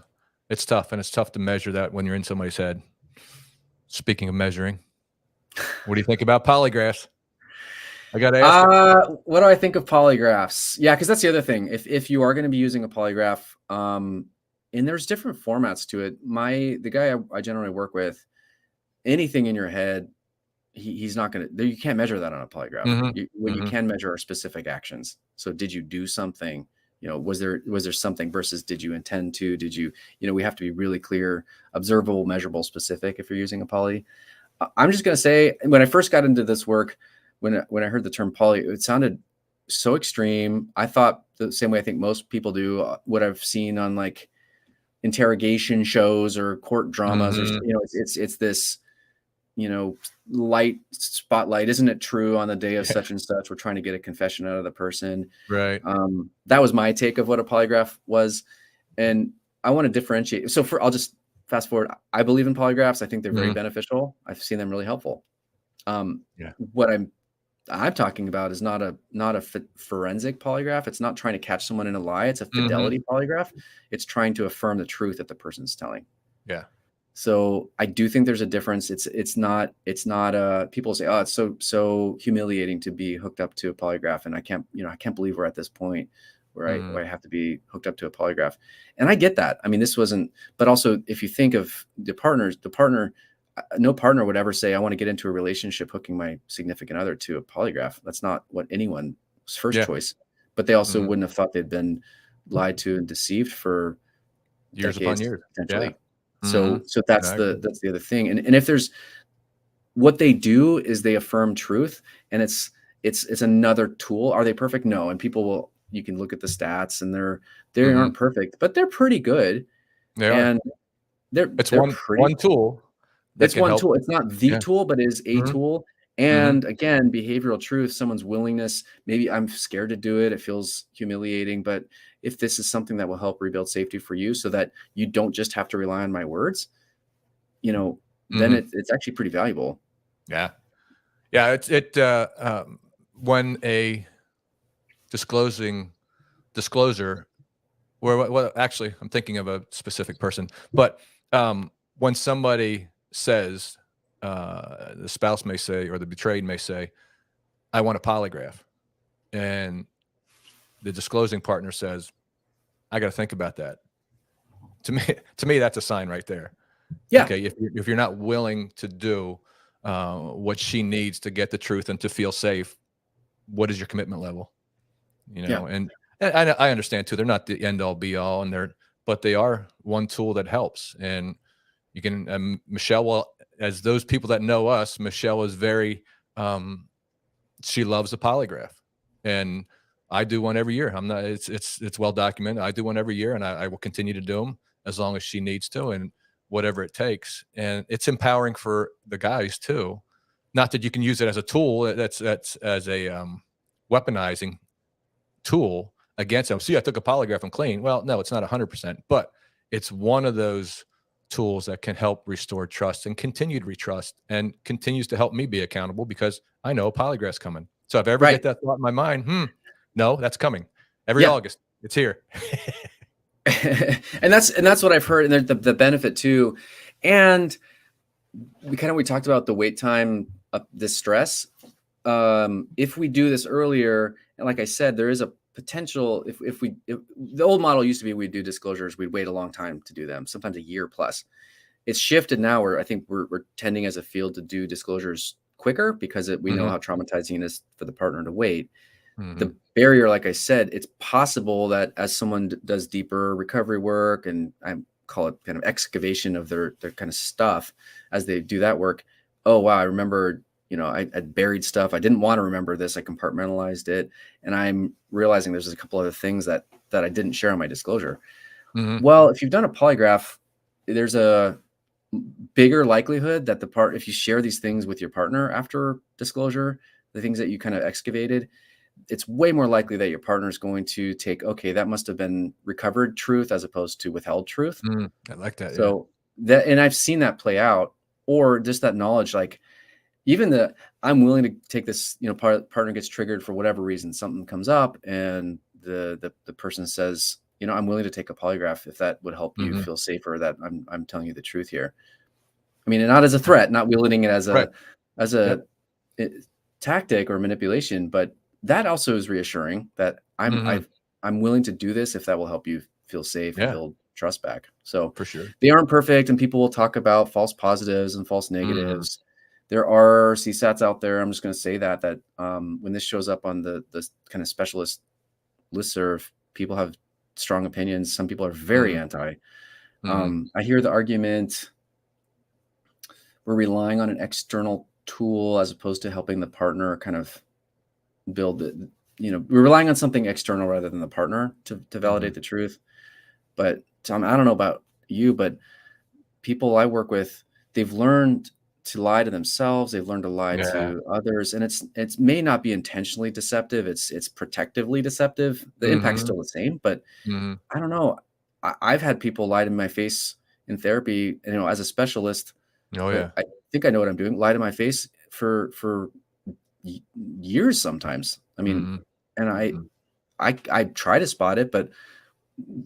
It's tough, and it's tough to measure that when you're in somebody's head. Speaking of measuring, what do you think about polygraphs? I got to ask. What do I think of polygraphs? Yeah, because that's the other thing. If you are going to be using a polygraph, and there's different formats to it. The guy I generally work with, anything in your head, he's not going to. You can't measure that on a polygraph. What you can measure are specific actions. So did you do something? Was there something, versus did you intend to? Did you? We have to be really clear, observable, measurable, specific if you're using a poly. I'm just going to say, when I first got into this work, when I heard the term poly, it sounded so extreme. I thought the same way I think most people do. What I've seen on like interrogation shows or court dramas, or it's this, light spotlight. Isn't it true on the day of such and such, we're trying to get a confession out of the person. Right. That was my take of what a polygraph was. And I want to differentiate. So I'll just fast forward. I believe in polygraphs. I think they're very beneficial. I've seen them really helpful. What I'm I'm talking about is not a forensic polygraph. It's not trying to catch someone in a lie. It's a fidelity polygraph. It's trying to affirm the truth that the person's telling. Yeah. So I do think there's a difference. It's not people say, oh, it's so humiliating to be hooked up to a polygraph. And I can't believe we're at this point where I have to be hooked up to a polygraph. And I get that. I mean, this wasn't, but also if you think of the partner, no partner would ever say, I want to get into a relationship hooking my significant other to a polygraph. That's not what anyone's first choice. But they also wouldn't have thought they'd been lied to and deceived for years decades, upon years, potentially. yeah. So that's the other thing. And if there's, what they do is they affirm truth, and it's another tool. Are they perfect? No. And you can look at the stats, and they aren't perfect, but they're pretty good. And it's one tool. It's one tool. It's not the tool, but it is a tool. And again, behavioral truth, someone's willingness, maybe I'm scared to do it. It feels humiliating, but if this is something that will help rebuild safety for you so that you don't just have to rely on my words, then it's actually pretty valuable. Yeah. Yeah. When a disclosure, well, actually, I'm thinking of a specific person, but when somebody says, the spouse may say, or the betrayed may say, I want a polygraph, and the disclosing partner says, I got to think about that. To me, that's a sign right there. Yeah. Okay. If you're not willing to do what she needs to get the truth and to feel safe, what is your commitment level? And I understand too, they're not the end all be all, but they are one tool that helps. And you can, Michelle, as those people that know us, Michelle is very, she loves a polygraph, and I do one every year. It's well documented. I do one every year, and I will continue to do them as long as she needs to, and whatever it takes. And it's empowering for the guys too. Not that you can use it as a tool. That's as a weaponizing tool against them. See, I took a polygraph and clean. Well, no, it's not 100%, but it's one of those tools that can help restore trust and continued retrust, and continues to help me be accountable because I know a polygraph's coming. So if I ever get that thought in my mind, no, that's coming every August. It's here. and that's what I've heard. And the benefit too. And we talked about the wait time, the stress. If we do this earlier, and like I said, there is a potential, if the old model used to be, we'd do disclosures, we'd wait a long time to do them, sometimes a year plus. It's shifted now where I think we're tending as a field to do disclosures quicker because we know how traumatizing it is for the partner to wait. The barrier, like I said, it's possible that as someone does deeper recovery work, and I call it kind of excavation of their kind of stuff, as they do that work, oh, wow, I remember, I buried stuff. I didn't want to remember this. I compartmentalized it. And I'm realizing there's a couple other things that I didn't share on my disclosure. Well, if you've done a polygraph, there's a bigger likelihood that if you share these things with your partner after disclosure, the things that you kind of excavated, it's way more likely that your partner is going to take, okay, that must have been recovered truth as opposed to withheld truth. I like that. So and I've seen that play out, or just that knowledge, like even I'm willing to take this, partner gets triggered for whatever reason, something comes up, and the person says, I'm willing to take a polygraph if that would help you feel safer, that I'm telling you the truth here. I mean, not as a threat, not wielding it as a tactic or manipulation, but that also is reassuring that I'm willing to do this if that will help you feel safe and build trust back. So for sure, they aren't perfect, and people will talk about false positives and false negatives. There are CSATs out there. I'm just going to say that when this shows up on the kind of specialist listserv, people have strong opinions. Some people are very anti. I hear the argument, we're relying on an external tool as opposed to helping the partner kind of build it. We're relying on something external rather than the partner to validate the truth. But Tom, I don't know about you, but people I work with, they've learned to lie to themselves. They've learned to lie to others, and it may not be intentionally deceptive. It's protectively deceptive. The impact's still the same, but I don't know. I've had people lie to my face in therapy, as a specialist. Oh yeah, I think I know what I'm doing. Lie to my face for years sometimes. I mean, Mm-hmm. and I try to spot it, but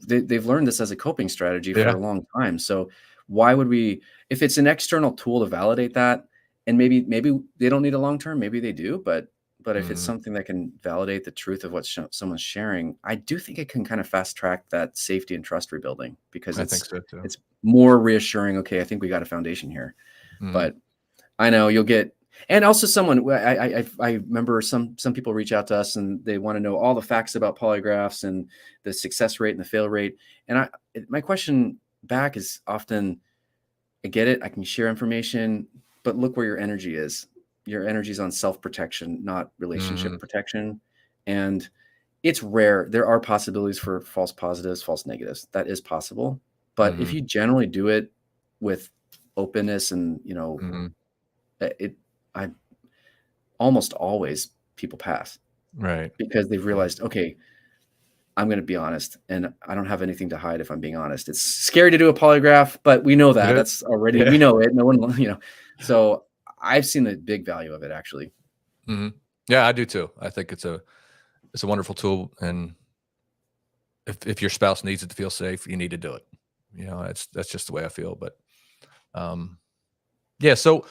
they've learned this as a coping strategy for Yeah. a long time. So why would we, if it's an external tool to validate that, and maybe they don't need a long term, maybe they do, but if it's Mm-hmm. something that can validate the truth of what someone's sharing, I do think it can kind of fast track that safety and trust rebuilding, because I think so too. it's more reassuring. Okay, I think we got a foundation here. Mm-hmm. But I know you'll get, and also someone, I remember some people reach out to us and they want to know all the facts about polygraphs and the success rate and the fail rate. And my question back is often, I get it, I can share information, but look where your energy is. Your energy is on self-protection, not Mm-hmm. relationship protection. And it's rare. There are possibilities for false positives, false negatives. That is possible. But if Mm-hmm. you generally do it with openness and, Mm-hmm. I almost always people pass Right. because they've realized, okay, I'm going to be honest and I don't have anything to hide if I'm being honest. It's scary to do a polygraph, but we know It that is. that's already, Yeah. we know it. No one, so I've seen the big value of it actually. Mm-hmm. Yeah, I do too. I think it's a wonderful tool, and if your spouse needs it to feel safe, you need to do it. That's just the way I feel. But yeah. So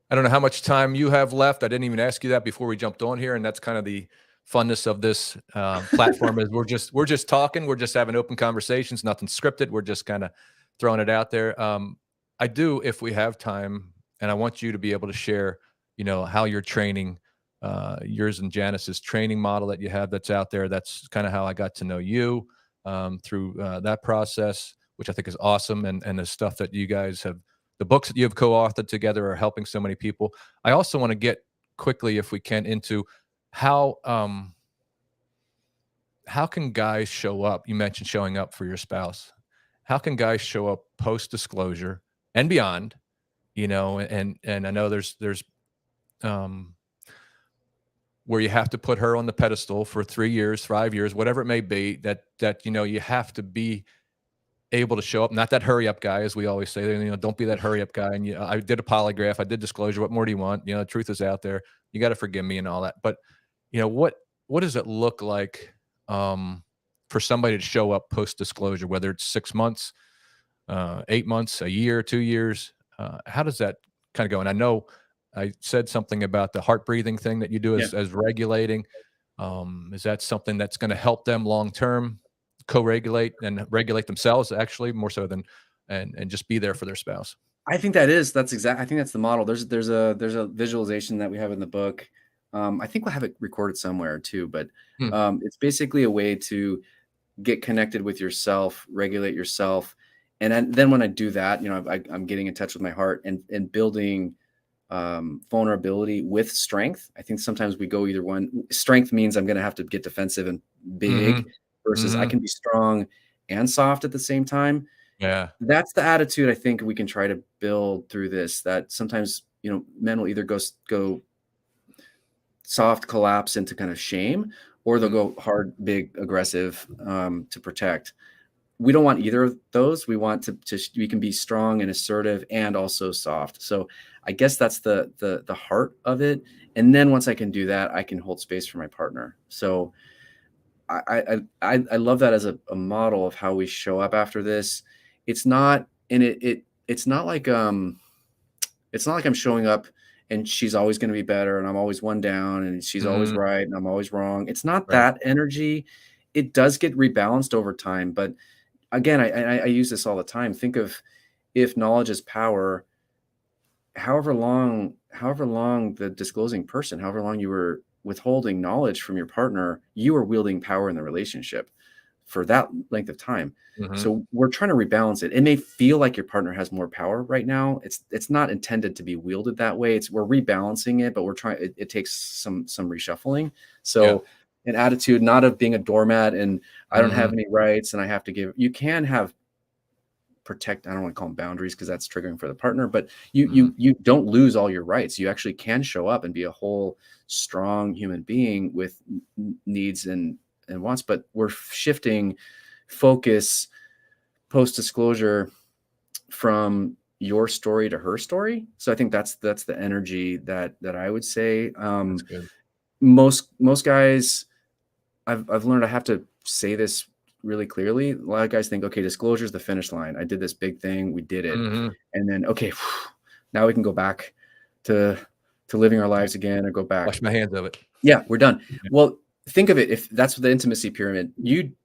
I don't know how much time you have left. I didn't even ask you that before we jumped on here, and that's kind of the funness of this platform. Is we're just talking, we're just having open conversations, nothing scripted. We're just kind of throwing it out there. I do, if we have time, and I want you to be able to share, how you're training, yours and Janice's training model that you have that's out there. That's kind of how I got to know you through that process, which I think is awesome, and the stuff that you guys have. The books that you have co-authored together are helping so many people. I also want to get quickly, if we can, into how can guys show up? You mentioned showing up for your spouse. How can guys show up post-disclosure and beyond? And I know there's um, where you have to put her on the pedestal for 3 years, 5 years, whatever it may be. That you have to be able to show up, not that hurry up guy, as we always say, don't be that hurry up guy. And I did a polygraph, I did disclosure. What more do you want? The truth is out there. You got to forgive me and all that. But what does it look like for somebody to show up post disclosure, whether it's 6 months, 8 months, a year, 2 years? How does that kind of go? And I know I said something about the heart breathing thing that you do Yeah. as regulating. Is that something that's going to help them long term? Co-regulate and regulate themselves, actually, more so than and just be there for their spouse. I think I think that's the model. There's a visualization that we have in the book. I think we'll have it recorded somewhere too, but Hmm. it's basically a way to get connected with yourself, regulate yourself. And then when I do that, I'm getting in touch with my heart and building vulnerability with strength. I think sometimes we go either one. Strength means I'm going to have to get defensive and big Mm-hmm. versus I Mm-hmm. can be strong and soft at the same time. Yeah. That's the attitude I think we can try to build through this, that sometimes, men will either go soft, collapse into kind of shame, or they'll go hard, big, aggressive to protect. We don't want either of those. We want we can be strong and assertive and also soft. So I guess that's the heart of it. And then once I can do that, I can hold space for my partner. So I love that as a model of how we show up after this. It's not, and it's not like I'm showing up and she's always going to be better and I'm always one down and she's always Mm-hmm. right and I'm always wrong. It's not Right. that energy. It does get rebalanced over time, but again, I use this all the time. Think of, if knowledge is power, however long the disclosing person, however long you were withholding knowledge from your partner, you were wielding power in the relationship for that length of time. Mm-hmm. So we're trying to rebalance it. It may feel like your partner has more power right now. It's not intended to be wielded that way. We're rebalancing it, but we're trying. It takes some reshuffling. Yeah. So an attitude not of being a doormat and I don't have Mm-hmm. any rights and I have to give. You can have protect. I don't want to call them boundaries because that's triggering for the partner. But Mm-hmm. you don't lose all your rights. You actually can show up and be a whole, strong human being with needs and wants. But we're shifting focus post disclosure from your story to her story. So I think that's the energy that I would say. That's good. Most guys, I've learned I have to say this really clearly. A lot of guys think, okay, disclosure is the finish line. I did this big thing, we did it, and then okay, now we can go back to living our lives again, or go back. Wash my hands of it. Yeah, we're done. Well, think of it, if that's the intimacy pyramid,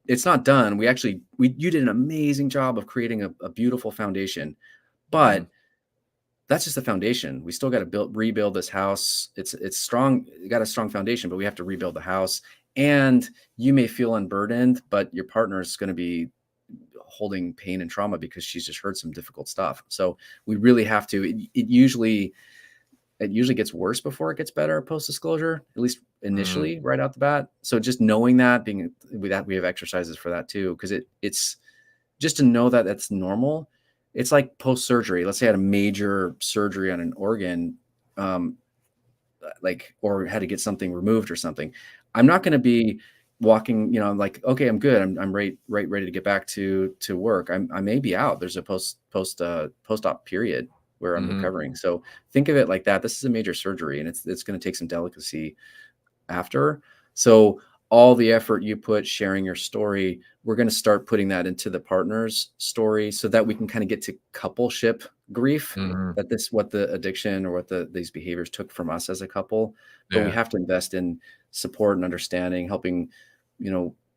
it's not done. You did an amazing job of creating a beautiful foundation, but that's just the foundation. We still got to rebuild this house. It's strong. You got a strong foundation, but we have to rebuild the house. And you may feel unburdened, but your partner is going to be holding pain and trauma because she's just heard some difficult stuff. So we really have to, it usually gets worse before it gets better post-disclosure, at least initially, right out the bat. So just knowing that, we have exercises for that too, because it's just to know that that's normal. It's like post-surgery. Let's say I had a major surgery on an organ, or had to get something removed or something. I'm not going to be walking, like, okay, I'm good. I'm ready to get back to work. I may be out. There's a post-op period where I'm recovering. So think of it like that. This is a major surgery, and it's going to take some delicacy after. So all the effort you put sharing your story, we're going to start putting that into the partner's story so that we can kind of get to coupleship grief, what the addiction or what these behaviors took from us as a couple. But we have to invest in support and understanding, helping,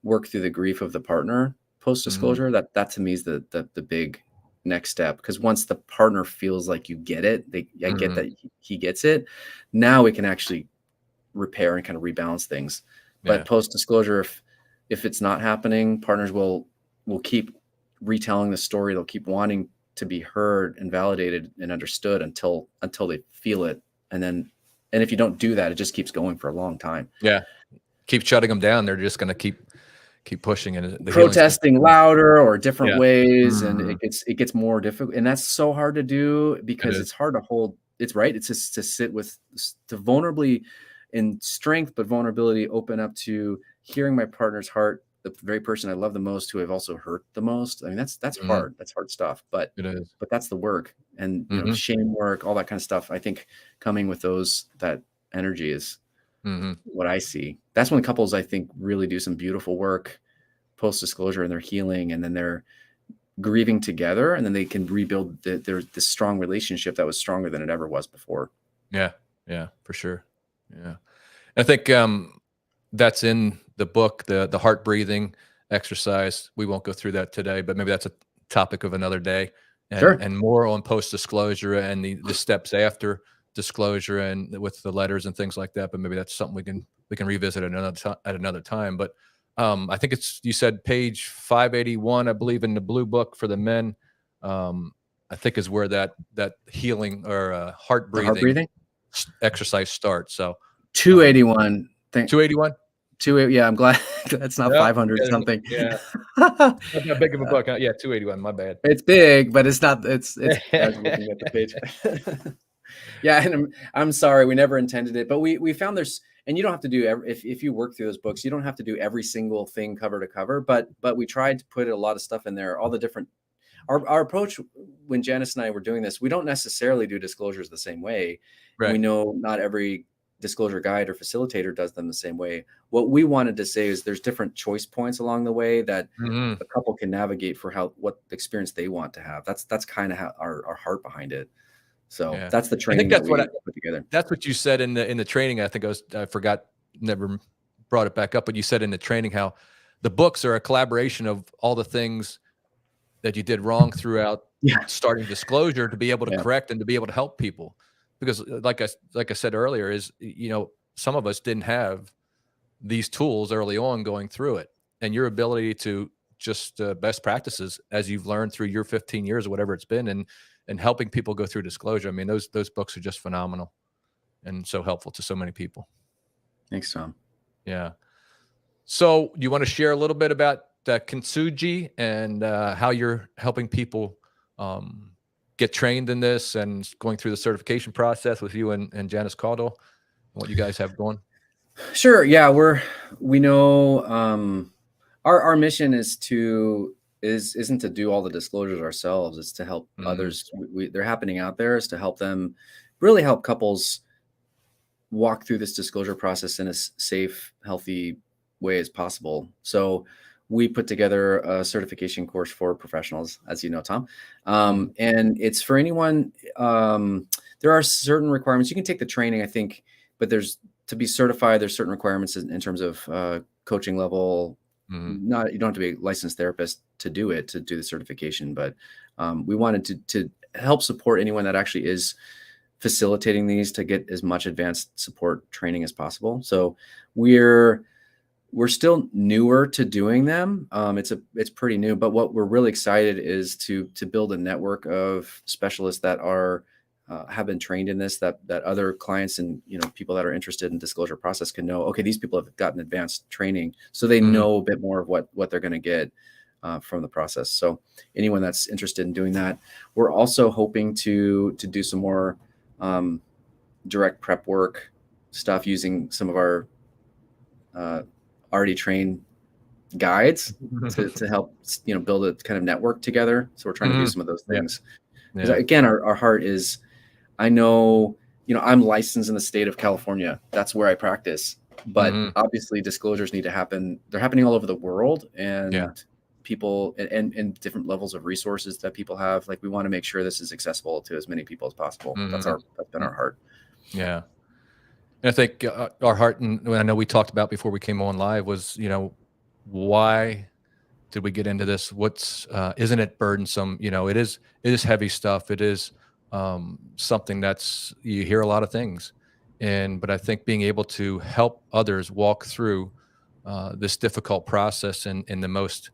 work through the grief of the partner post-disclosure. That to me is the big next step. Because once the partner feels like you get it, I get that he gets it. Now we can actually repair and kind of rebalance things. But post-disclosure, if it's not happening, partners will keep retelling the story. They'll keep wanting to be heard and validated and understood until they feel it. And if you don't do that, it just keeps going for a long time. Yeah. Keep shutting them down. They're just going to keep pushing, and protesting louder or different ways. And it gets more difficult. And that's so hard to do because it's hard to hold. It's right. It's just to sit with, to vulnerably, in strength, but vulnerability, open up to hearing my partner's heart, the very person I love the most, who I've also hurt the most. I mean, that's hard. That's hard stuff, but it is. But that's the work, and shame work, all that kind of stuff. I think coming with that energy is what I see. That's when couples, I think, really do some beautiful work post-disclosure, and they're healing, and then they're grieving together, and then they can rebuild this strong relationship that was stronger than it ever was before. Yeah, for sure. Yeah. I think that's in the book, the heart breathing exercise. We won't go through that today, but maybe that's a topic of another day. And more on post-disclosure and the steps after disclosure, and with the letters and things like that. But maybe that's something we can revisit at another time. But I think you said page 581, I believe, in the blue book for the men. I think is where that healing or heart breathing exercise starts. So 281. 281. Yeah, I'm glad that's not 500 something. Yeah, not that big of a book. Yeah, 281. My bad. It's big, but it's not. It's I was looking at the page. Yeah, and I'm sorry, we never intended it, but we found there's, and you don't have to do if you work through those books, you don't have to do every single thing cover to cover, but we tried to put a lot of stuff in there, all the different. Our approach when Janice and I were doing this, we don't necessarily do disclosures the same way. Right. We know not every disclosure guide or facilitator does them the same way. What we wanted to say is there's different choice points along the way that a couple can navigate for what experience they want to have. That's kind of how our heart behind it. So that's the training that we put together. That's what you said in the training. I think I forgot, never brought it back up, but you said in the training how the books are a collaboration of all the things that you did wrong throughout starting disclosure to be able to correct and to be able to help people. Because like I said earlier, is, some of us didn't have these tools early on going through it, and your ability to just best practices as you've learned through your 15 years or whatever it's been, and helping people go through disclosure. I mean, those books are just phenomenal and so helpful to so many people. Thanks, Tom. Yeah. So you want to share a little bit about Kintsugi and how you're helping people get trained in this and going through the certification process with you and Janice Caudill, and what you guys have going? Sure. Yeah, we know our mission is to isn't to do all the disclosures ourselves. It's to help others. They're happening out there, is to help them, really help couples walk through this disclosure process in a safe, healthy way as possible. So we put together a certification course for professionals, as you know, Tom. And it's for anyone. There are certain requirements. You can take the training, I think, but to be certified, there's certain requirements in terms of coaching level. You don't have to be a licensed therapist to do the certification, but we wanted to help support anyone that actually is facilitating these to get as much advanced support training as possible. So we're still newer to doing them. It's pretty new, but what we're really excited is to build a network of specialists that have been trained in this, that other clients and people that are interested in disclosure process can know, okay, these people have gotten advanced training, so they know a bit more of what they're going to get from the process. So anyone that's interested in doing that, we're also hoping to do some more direct prep work stuff using some of our already trained guides to help build a kind of network together. So we're trying to do some of those things. Because again, our heart is, I know, I'm licensed in the state of California. That's where I practice. But obviously disclosures need to happen. They're happening all over the world, and people and different levels of resources that people have. Like, we want to make sure this is accessible to as many people as possible. That's been our heart. Yeah. And I think our heart, and I know we talked about before we came on live, was, why did we get into this? Isn't it burdensome? It is heavy stuff. It is something you hear a lot of things. But I think being able to help others walk through this difficult process in the most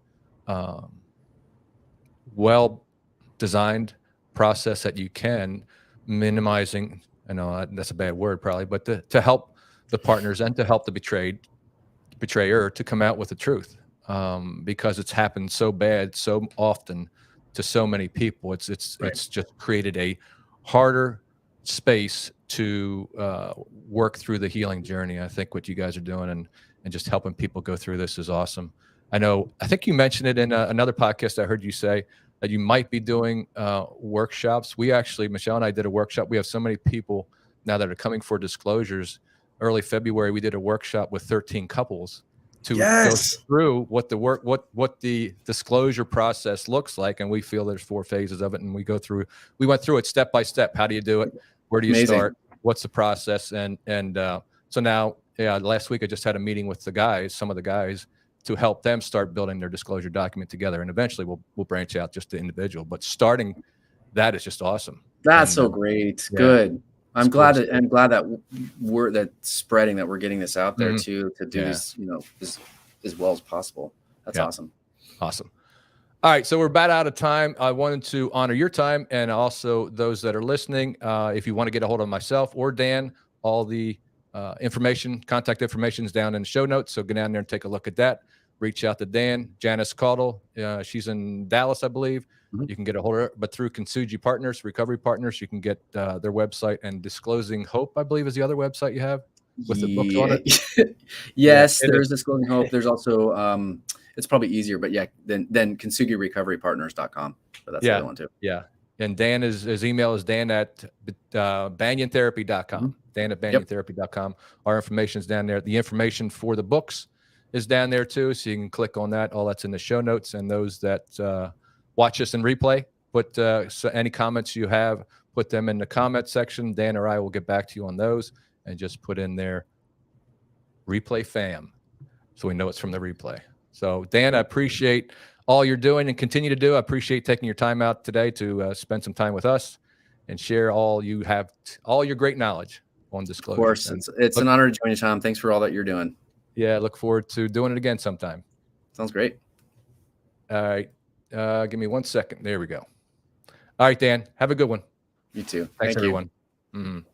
well-designed process that you can, minimizing, I know that's a bad word probably, but to help the partners and to help the betrayer to come out with the truth, because it's happened so bad so often to so many people. It's just created a harder space to work through the healing journey. I think what you guys are doing and just helping people go through this is awesome. I think you mentioned it in another podcast. I heard you say that you might be doing workshops. We actually, Michelle and I did a workshop. We have so many people now that are coming for disclosures. Early February, we did a workshop with 13 couples to go through what the disclosure process looks like. And we feel there's 4 phases of it. And we went through it step by step. How do you do it? Where do you start? What's the process? And so now, last week I just had a meeting with some of the guys, to help them start building their disclosure document together. And eventually we'll branch out just to individual, but starting that is just awesome. That's so great. Good. I'm glad that that's spreading, that we're getting this out there too, to do this, as well as possible. That's awesome. Awesome. All right. So we're about out of time. I wanted to honor your time and also those that are listening. If you want to get a hold of myself or Dan, all the contact information is down in the show notes. So get down there and take a look at that. Reach out to Dan, Janice Caudill. She's in Dallas, I believe. You can get a hold of her, but through Kintsugi Partners, Recovery Partners, you can get their website, and Disclosing Hope, I believe, is the other website you have with the books on it. Yes, there's Disclosing Hope. There's also, it's probably easier, but then KintsugiRecoveryPartners.com. So that's the other one too. Yeah. And Dan, his email is Dan at BanyanTherapy.com. Dan at BanyanTherapy.com. Our information is down there. The information for the books is down there too, so you can click on that. All that's in the show notes. And those that watch us in replay, so any comments you have, put them in the comment section. Dan or I will get back to you on those, and just put in there replay fam, so we know it's from the replay. So Dan, I appreciate all you're doing and continue to do. I appreciate taking your time out today to spend some time with us and share all your great knowledge on disclosure. Of course, it's an honor to join you, Tom. Thanks for all that you're doing. Yeah, look forward to doing it again sometime. Sounds great. All right. Give me 1 second. There we go. All right, Dan. Have a good one. You too. Thanks, Thank everyone. You.